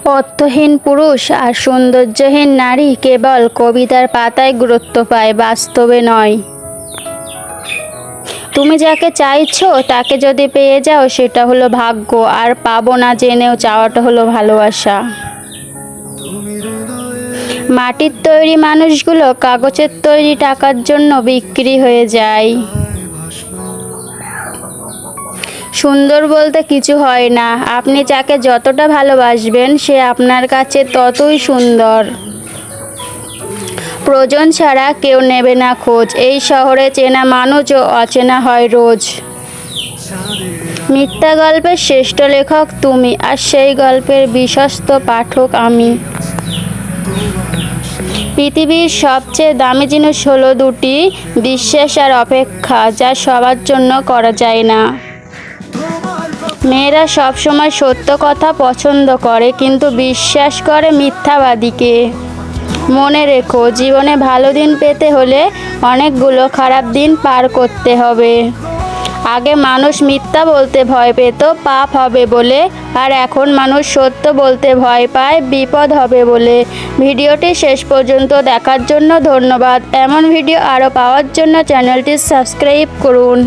অর্থহীন পুরুষ আর সৌন্দর্যহীন নারী কেবল কবিতার পাতায় গুরুত্ব পায়, বাস্তবে নয়। তুমি যাকে চাইছো তাকে যদি পেয়ে যাও সেটা হলো ভাগ্য, আর পাবো না জেনেও চাওয়াটা হলো ভালোবাসা। মাটির তৈরি মানুষগুলো কাগজের তৈরি টাকার জন্য বিক্রি হয়ে যায়। সুন্দর বলতে কিছু হয় না, আপনি যাকে যতটা ভালোবাসবেন সে আপনার কাছে ততই সুন্দর। প্রয়োজন ছাড়া কেউ নেবে না খোঁজ, এই শহরে চেনা মানুষও অচেনা হয় রোজ। মিথ্যা গল্পের শ্রেষ্ঠ লেখক তুমি, আর সেই গল্পের বিশ্বস্ত পাঠক আমি। পৃথিবীর সবচেয়ে দামি জিনিস হলো দুটি, বিশ্বাস আর অপেক্ষা, যা সবার জন্য করা যায় না। মেয়েরা সবসময় সত্য কথা পছন্দ করে, কিন্তু বিশ্বাস করে মিথ্যাবাদীকে। মনে রেখো, জীবনে ভালো দিন পেতে হলে অনেকগুলো খারাপ দিন পার করতে হবে। আগে মানুষ মিথ্যা বলতে ভয় পেত পাপ হবে বলে, আর এখন মানুষ সত্য বলতে ভয় পায় বিপদ হবে বলে। ভিডিওটি শেষ পর্যন্ত দেখার জন্য ধন্যবাদ। এমন ভিডিও আরও পাওয়ার জন্য চ্যানেলটি সাবস্ক্রাইব করুন।